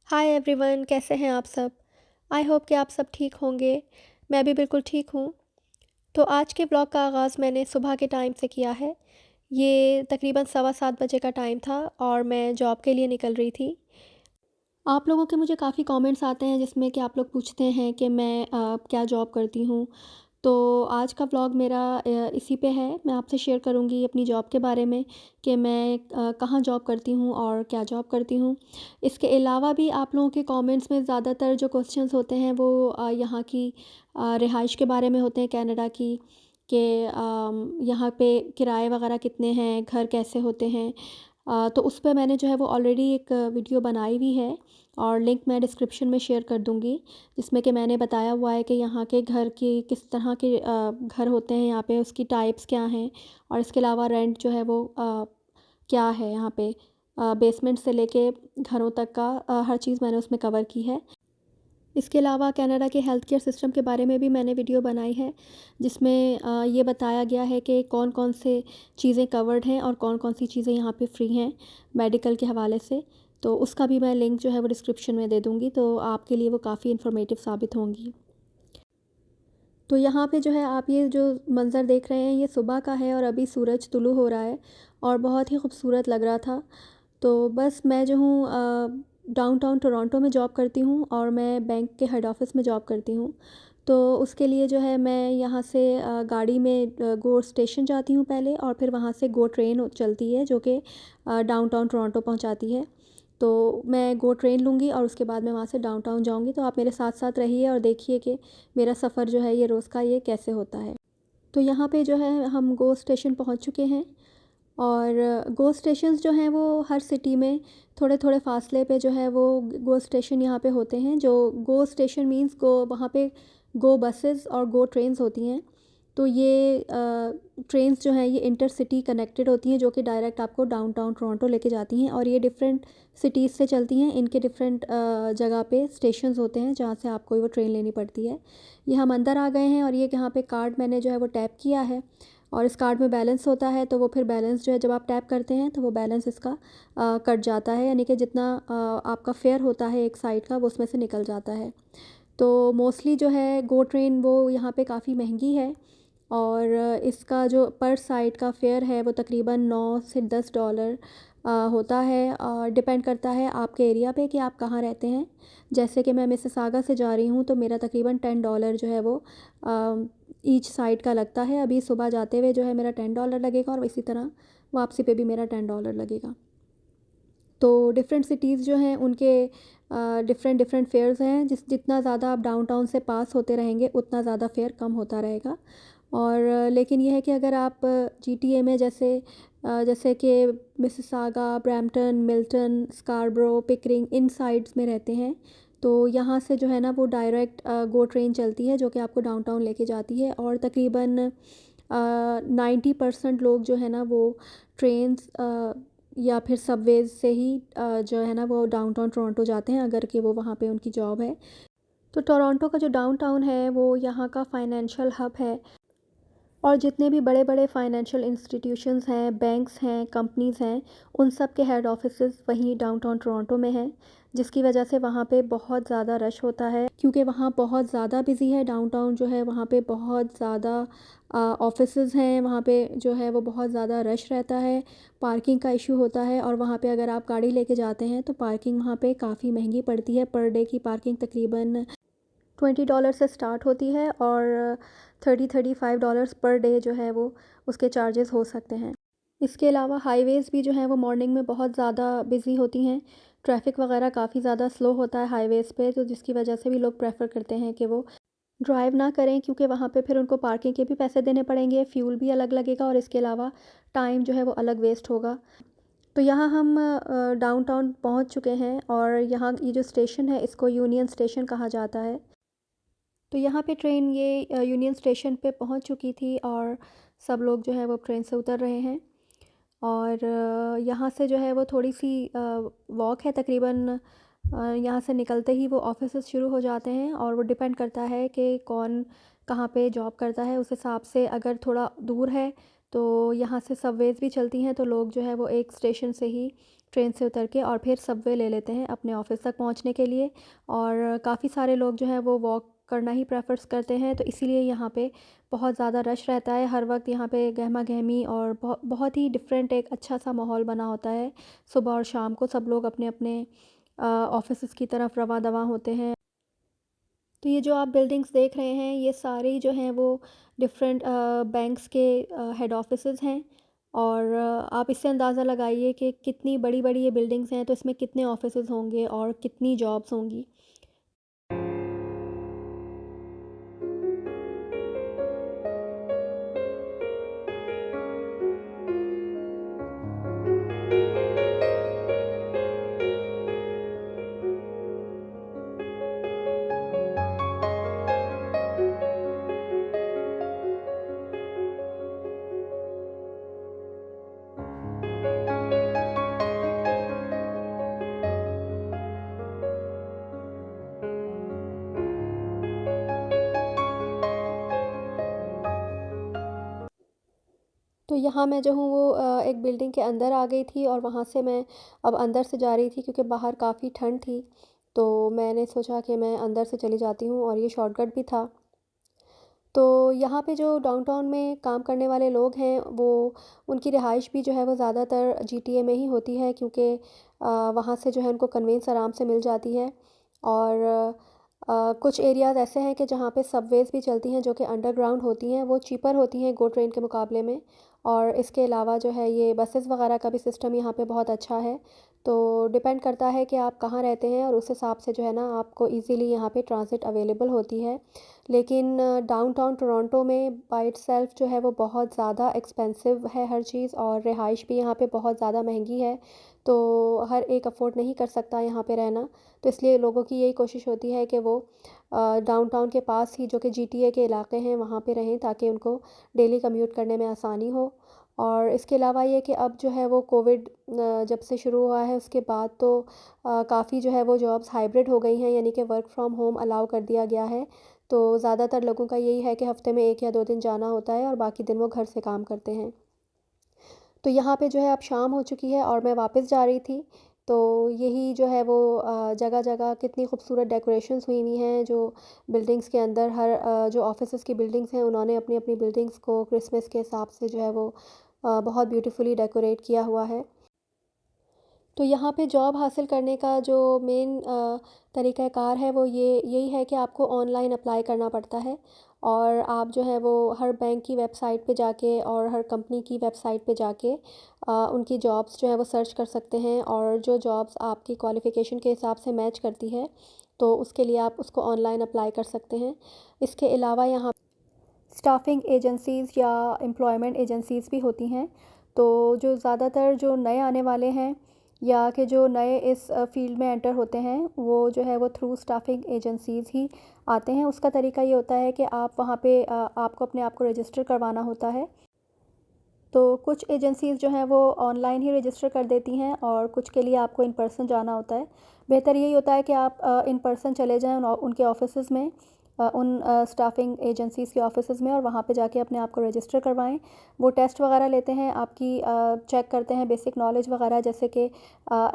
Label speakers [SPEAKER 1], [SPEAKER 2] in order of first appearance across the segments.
[SPEAKER 1] Hi everyone, कैसे हैं आप सब। आई होप कि आप सब ठीक होंगे। मैं भी बिल्कुल ठीक हूँ। तो आज के ब्लॉग का आगाज़ मैंने सुबह के टाइम से किया है। ये तकरीबन 7:15 बजे का टाइम था और मैं जॉब के लिए निकल रही थी। आप लोगों के मुझे काफ़ी कमेंट्स आते हैं जिसमें कि आप लोग पूछते हैं कि मैं क्या जॉब करती हूँ। तो आज का व्लॉग मेरा इसी पे है। मैं आपसे शेयर करूँगी अपनी जॉब के बारे में कि मैं कहाँ जॉब करती हूँ और क्या जॉब करती हूँ। इसके अलावा भी आप लोगों के कमेंट्स में ज़्यादातर जो क्वेश्चंस होते हैं वो यहाँ की रिहाइश के बारे में होते हैं कनाडा की, कि यहाँ पे किराए वगैरह कितने हैं, घर कैसे होते हैं। तो उस पे मैंने जो है वो ऑलरेडी एक वीडियो बनाई हुई है और लिंक मैं डिस्क्रिप्शन में शेयर कर दूँगी, जिसमें कि मैंने बताया हुआ है कि यहाँ के घर की किस तरह के घर होते हैं, यहाँ पे उसकी टाइप्स क्या हैं और इसके अलावा रेंट जो है वो क्या है यहाँ पे। बेसमेंट से लेके घरों तक का हर चीज़ मैंने उसमें कवर की है। इसके अलावा कनाडा के हेल्थ केयर सिस्टम के बारे में भी मैंने वीडियो बनाई है, जिसमें ये बताया गया है कि कौन-कौन से चीज़ें कवर्ड हैं और कौन-कौन सी चीज़ें यहाँ पे फ्री हैं मेडिकल के हवाले से। तो उसका भी मैं लिंक जो है वो डिस्क्रिप्शन में दे दूँगी, तो आपके लिए वो काफ़ी इन्फॉर्मेटिव साबित होंगी। तो यहाँ पे जो है आप ये जो मंज़र देख रहे हैं ये सुबह का है और अभी सूरज तुलू हो रहा है और बहुत ही खूबसूरत लग रहा था। तो बस मैं जो हूँ डाउनटाउन टोरंटो में जॉब करती हूँ और मैं बैंक के हेड ऑफ़िस में जॉब करती हूँ। तो उसके लिए जो है मैं यहाँ से गाड़ी में गो स्टेशन जाती हूँ पहले और फिर वहाँ से गो ट्रेन चलती है जो कि डाउनटाउन टोरंटो पहुँचाती है। तो मैं गो ट्रेन लूँगी और उसके बाद मैं वहाँ से डाउनटाउन जाऊँगी। तो आप मेरे साथ-साथ रहिए और देखिए कि मेरा सफ़र जो है ये रोज़ का ये कैसे होता है। तो यहाँ पे जो है हम गो स्टेशन पहुँच चुके हैं और गो स्टेशंस जो हैं वो हर सिटी में थोड़े-थोड़े फ़ासले पे जो है वो गो स्टेशन यहाँ पे होते हैं। जो गो स्टेशन मीन्स गो वहाँ पे गो बसेस और गो ट्रेन्स होती हैं। तो ये ट्रेन्स जो हैं ये इंटरसिटी कनेक्टेड होती हैं जो कि डायरेक्ट आपको डाउनटाउन टोरंटो लेके जाती हैं और ये डिफरेंट सिटीज़ से चलती हैं। इनके डिफरेंट जगह पे स्टेशंस होते हैं जहाँ से आपको वो ट्रेन लेनी पड़ती है। ये हम अंदर आ गए हैं और ये यहाँ पे कार्ड मैंने जो है वो टैप किया है और इस कार्ड में बैलेंस होता है, तो वो फिर बैलेंस जो है जब आप टैप करते हैं तो वो बैलेंस इसका कट जाता है, यानी कि जितना आपका फेयर होता है एक साइड का वो उसमें से निकल जाता है। तो मोस्टली जो है गो ट्रेन वो यहाँ पे काफ़ी महंगी है और इसका जो पर साइड का फेयर है वो तकरीबन 9 से $10 होता है और डिपेंड करता है आपके एरिया पे कि आप कहाँ रहते हैं। जैसे कि मैं मिसिसागा से जा रही हूँ तो मेरा तकरीबन $10 जो है वो ईच साइड का लगता है। अभी सुबह जाते हुए जो है मेरा $10 लगेगा और इसी तरह वापसी पे भी मेरा $10 लगेगा। तो डिफरेंट सिटीज़ जो हैं उनके डिफरेंट डिफरेंट फेयर्स हैं। जितना ज़्यादा आप डाउनटाउन से पास होते रहेंगे उतना ज़्यादा फेयर कम होता रहेगा। और लेकिन ये है कि अगर आप जीटीए में जैसे कि Mississauga, Brampton, Milton, Scarborough, Pickering इन साइड्स में रहते हैं, तो यहाँ से जो है ना वो डायरेक्ट गो ट्रेन चलती है जो कि आपको डाउनटाउन लेके जाती है और तकरीबन 90% लोग जो है ना वो ट्रेन्स या फिर सबवेज़ से ही जो है ना वो डाउनटाउन टोरंटो जाते हैं अगर कि वो वहाँ पे उनकी जॉब है। तो टोरंटो का जो डाउनटाउन है वो यहाँ का फाइनेंशियल हब है और जितने भी बड़े-बड़े फाइनेंशियल इंस्टीट्यूशंस हैं, बैंक्स हैं, कंपनीज़ हैं, उन सब के हेड ऑफ़िसेज़ वहीं डाउनटाउन टोरंटो में हैं, जिसकी वजह से वहाँ पे बहुत ज़्यादा रश होता है क्योंकि वहाँ बहुत ज़्यादा बिज़ी है। डाउनटाउन जो है वहाँ पे बहुत ज़्यादा ऑफ़िसेज़ हैं, वहाँ पे जो है वो बहुत ज़्यादा रश रहता है, पार्किंग का इश्यू होता है और वहाँ पे अगर आप गाड़ी लेके जाते हैं तो पार्किंग वहाँ पे काफ़ी महंगी पड़ती है। पर डे की पार्किंग तकरीबन $20 से स्टार्ट होती है और 30-35 पर डे जो है वो उसके चार्जेस हो सकते हैं। इसके अलावा हाईवेज़ भी जो हैं वो मॉर्निंग में बहुत ज़्यादा बिज़ी होती हैं। ट्रैफ़िक वगैरह काफ़ी ज़्यादा स्लो होता है हाईवेज़ पे, तो जिसकी वजह से भी लोग प्रेफ़र करते हैं कि वो ड्राइव ना करें क्योंकि वहाँ पे फिर उनको पार्किंग के भी पैसे देने पड़ेंगे, फ्यूल भी अलग लगेगा और इसके अलावा टाइम जो है वो अलग वेस्ट होगा। तो यहाँ हम डाउनटाउन पहुँच चुके हैं और यहाँ ये जो स्टेशन है इसको यूनियन स्टेशन कहा जाता है। तो यहाँ पे ट्रेन ये यूनियन स्टेशन पे पहुँच चुकी थी और सब लोग जो है वो ट्रेन से उतर रहे हैं और यहाँ से जो है वो थोड़ी-सी वॉक है तकरीबन। यहाँ से निकलते ही वो ऑफ़िसेज़ शुरू हो जाते हैं और वो डिपेंड करता है कि कौन कहाँ पे जॉब करता है, उस हिसाब से अगर थोड़ा दूर है तो यहाँ से सबवेज़ भी चलती हैं, तो लोग जो है वो एक स्टेशन से ही ट्रेन से उतर के और फिर सबवे ले लेते हैं अपने ऑफ़िस तक पहुंचने के लिए। और काफ़ी सारे लोग जो हैं वो वॉक करना ही प्रेफ़र्स करते हैं, तो इसीलिए यहाँ पे बहुत ज़्यादा रश रहता है हर वक्त। यहाँ पे गहमा-गहमी और बहुत ही डिफरेंट एक अच्छा-सा माहौल बना होता है। सुबह और शाम को सब लोग अपने-अपने ऑफ़िसेज़ की तरफ रवां-दवां होते हैं। तो ये जो आप बिल्डिंग्स देख रहे हैं, ये सारे जो हैं वो डिफरेंट बैंक्स के हेड ऑफ़िसेज़ हैं। और आप इससे अंदाज़ा लगाइए कि कितनी बड़ी-बड़ी ये बिल्डिंग्स हैं, तो इसमें कितने ऑफ़िसेज़ होंगे और कितनी जॉब्स होंगी। तो यहाँ मैं जो हूँ वो एक बिल्डिंग के अंदर आ गई थी और वहाँ से मैं अब अंदर से जा रही थी क्योंकि बाहर काफ़ी ठंड थी। तो मैंने सोचा कि मैं अंदर से चली जाती हूँ और ये शॉर्टकट भी था। तो यहाँ पे जो डाउनटाउन में काम करने वाले लोग हैं, वो उनकी रिहाइश भी जो है वो ज़्यादातर जीटीए में ही होती है, क्योंकि वहाँ से जो है उनको कन्वेंस आराम से मिल जाती है। और कुछ एरियाज़ ऐसे हैं कि जहाँ पे सबवेज़ भी चलती हैं जो कि अंडरग्राउंड होती हैं, वो चीपर होती हैं गो ट्रेन के मुकाबले में। और इसके अलावा जो है ये बसेस वगैरह का भी सिस्टम यहाँ पे बहुत अच्छा है। तो डिपेंड करता है कि आप कहाँ रहते हैं और उस हिसाब से जो है ना आपको इजीली यहाँ पे ट्रांसिट अवेलेबल होती है। लेकिन डाउनटाउन टोरंटो में बाय इटसेल्फ जो है वो बहुत ज़्यादा एक्सपेंसिव है हर चीज़, और रिहाइश भी यहाँ पे बहुत ज़्यादा महंगी है। तो हर एक अफ़ोर्ड नहीं कर सकता यहाँ पे रहना। तो इसलिए लोगों की यही कोशिश होती है कि वो डाउनटाउन के पास ही जो कि जीटीए के इलाके हैं वहाँ पे रहें, ताकि उनको डेली कम्यूट करने में आसानी हो। और इसके अलावा ये कि अब जो है वो कोविड जब से शुरू हुआ है उसके बाद तो काफ़ी जो है वो जॉब्स हाइब्रिड हो गई हैं, यानी कि वर्क फ्रॉम होम अलाउ कर दिया गया है। तो ज़्यादातर लोगों का यही है कि हफ़्ते में 1 या 2 दिन जाना होता है और बाकी दिन वो घर से काम करते हैं। तो यहाँ पे जो है अब शाम हो चुकी है और मैं वापस जा रही थी। तो यही जो है वो जगह-जगह कितनी खूबसूरत डेकोरेशंस हुई हुई हैं, जो बिल्डिंग्स के अंदर हर जो ऑफ़िसेज़ की बिल्डिंग्स हैं उन्होंने अपनी-अपनी बिल्डिंग्स को क्रिसमस के हिसाब से जो है वो बहुत ब्यूटीफुली डेकोरेट किया हुआ है। तो यहाँ पे जॉब हासिल करने का जो मेन तरीक़ाकार है वो यही है कि आपको ऑनलाइन अप्लाई करना पड़ता है। और आप जो है वो हर बैंक की वेबसाइट पे जाके और हर कंपनी की वेबसाइट पे जाके उनकी जॉब्स जो है वो सर्च कर सकते हैं, और जो जॉब्स आपकी क्वालिफ़िकेशन के हिसाब से मैच करती है तो उसके लिए आप उसको ऑनलाइन अप्लाई कर सकते हैं। इसके अलावा यहाँ स्टाफिंग एजेंसीज़ या एम्प्लॉयमेंट एजेंसीज़ भी होती हैं। तो जो ज़्यादातर जो नए आने वाले हैं या कि जो नए इस फ़ील्ड में एंटर होते हैं, वो जो है वो थ्रू स्टाफिंग एजेंसीज़ ही आते हैं। उसका तरीका ये होता है कि आप वहाँ पे आपको अपने आप को रजिस्टर करवाना होता है। तो कुछ एजेंसीज़ जो हैं वो ऑनलाइन ही रजिस्टर कर देती हैं और कुछ के लिए आपको इन पर्सन जाना होता है। बेहतर यही होता है कि आप इन पर्सन चले जाएँ उनके ऑफ़िसेज़ में, उन स्टाफिंग एजेंसीज़ के ऑफ़िसेज़ में, और वहाँ पे जाके अपने आप को रजिस्टर करवाएँ। वो टेस्ट वगैरह लेते हैं आपकी, चेक करते हैं बेसिक नॉलेज वगैरह, जैसे कि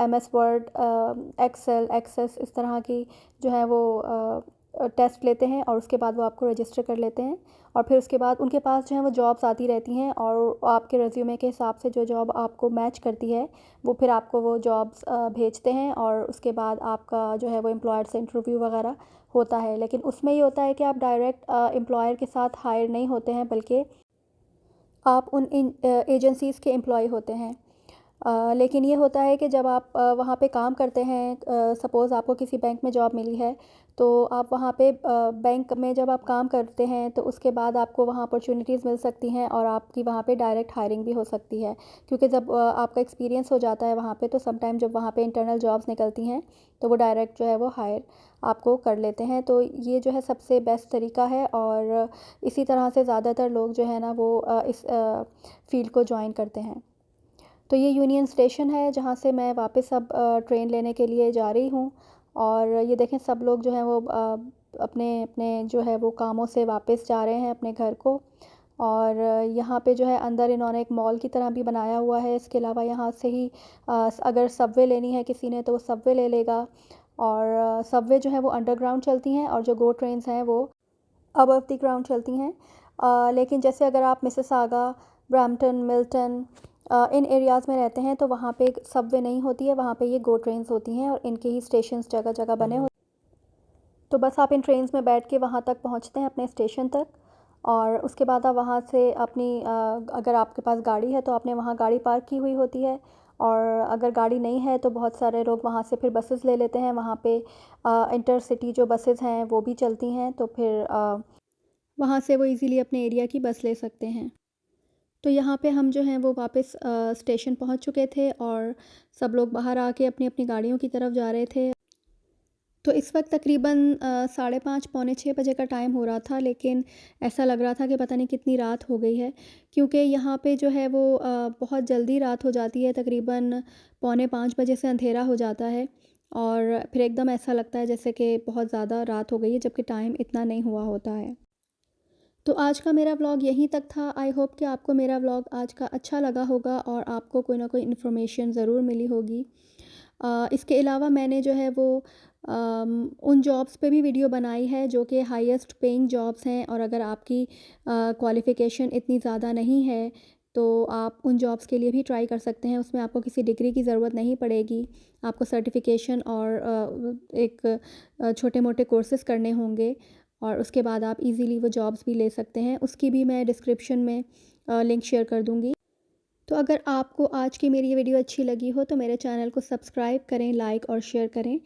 [SPEAKER 1] एमएस वर्ड, एक्सेल, एक्सेस, इस तरह की जो है वो टेस्ट लेते हैं और उसके बाद वो आपको रजिस्टर कर लेते हैं। और फिर उसके बाद उनके पास जो है वो जॉब्स आती रहती हैं, और आपके रिज्यूमे के हिसाब से जो जॉब आपको मैच करती है वो फिर आपको वो जॉब्स भेजते हैं, और उसके बाद आपका जो है वो एम्प्लॉयर से इंटरव्यू वगैरह होता है। लेकिन उसमें ये होता है कि आप डायरेक्ट एम्प्लॉयर के साथ हायर नहीं होते हैं, बल्कि आप उन एजेंसीज़ के एम्प्लॉय होते हैं। लेकिन ये होता है कि जब आप वहाँ पे काम करते हैं, सपोज़ आपको किसी बैंक में जॉब मिली है, तो आप वहाँ पे बैंक में जब आप काम करते हैं तो उसके बाद आपको वहाँ अपॉर्चुनिटीज़ मिल सकती हैं और आपकी वहाँ पे डायरेक्ट हायरिंग भी हो सकती है। क्योंकि जब आपका एक्सपीरियंस हो जाता है वहाँ पे, तो सम टाइम जब वहाँ पे इंटरनल जॉब्स निकलती हैं तो वो डायरेक्ट जो है वो हायर आपको कर लेते हैं। तो ये जो है सबसे बेस्ट तरीका है, और इसी तरह से ज़्यादातर लोग जो है ना वो इस फ़ील्ड को जॉइन करते हैं। तो ये यूनियन स्टेशन है जहाँ से मैं वापस अब ट्रेन लेने के लिए जा रही हूँ। और ये देखें सब लोग जो हैं वो अपने अपने जो है वो कामों से वापस जा रहे हैं अपने घर को। और यहाँ पे जो है अंदर इन्होंने एक मॉल की तरह भी बनाया हुआ है। इसके अलावा यहाँ से ही अगर सबवे लेनी है किसी ने तो वो सबवे ले लेगा। और सबवे जो है वो अंडरग्राउंड चलती हैं और जो गो ट्रेन्स हैं वो अबव द ग्राउंड चलती हैं। लेकिन जैसे अगर आप मिसिसागा, ब्रैम्पटन, मिल्टन इन एरियाज़ में रहते हैं तो वहाँ पे सबवे नहीं होती है, वहाँ पे ये गो ट्रेन्स होती हैं और इनके ही स्टेशंस जगह जगह बने होते हैं। तो बस आप इन ट्रेन्स में बैठ के वहाँ तक पहुँचते हैं अपने स्टेशन तक। और उसके बाद आप वहाँ से अपनी अगर आपके पास गाड़ी है तो आपने वहाँ गाड़ी पार्क की हुई होती है। और अगर गाड़ी नहीं है तो बहुत सारे लोग वहाँ से फिर बसेस ले लेते हैं। वहाँ पे इंटरसिटी जो बसेस हैं वो भी चलती हैं, तो फिर वहाँ से वो इजीली अपने एरिया की बस ले सकते हैं। तो यहाँ पे हम जो हैं वो वापस स्टेशन पहुँच चुके थे और सब लोग बाहर आके अपनी अपनी गाड़ियों की तरफ जा रहे थे। तो इस वक्त तकरीबन 5:30 पौने 6 बजे का टाइम हो रहा था, लेकिन ऐसा लग रहा था कि पता नहीं कितनी रात हो गई है, क्योंकि यहाँ पे जो है वो बहुत जल्दी रात हो जाती है। तकरीबन पौने 5 बजे से अंधेरा हो जाता है और फिर एकदम ऐसा लगता है जैसे कि बहुत ज़्यादा रात हो गई है, जबकि टाइम इतना नहीं हुआ होता है। तो आज का मेरा व्लॉग यहीं तक था। आई होप कि आपको मेरा व्लॉग आज का अच्छा लगा होगा और आपको कोई ना कोई इन्फॉर्मेशन ज़रूर मिली होगी। इसके अलावा मैंने जो है वो उन जॉब्स पे भी वीडियो बनाई है जो कि हाईएस्ट पेइंग जॉब्स हैं, और अगर आपकी क्वालिफ़िकेशन इतनी ज़्यादा नहीं है तो आप उन जॉब्स के लिए भी ट्राई कर सकते हैं। उसमें आपको किसी डिग्री की ज़रूरत नहीं पड़ेगी, आपको सर्टिफिकेशन और एक छोटे मोटे कोर्सेज़ करने होंगे और उसके बाद आप इजीली वो जॉब्स भी ले सकते हैं। उसकी भी मैं डिस्क्रिप्शन में लिंक शेयर कर दूँगी। तो अगर आपको आज की मेरी ये वीडियो अच्छी लगी हो तो मेरे चैनल को सब्सक्राइब करें, लाइक और शेयर करें।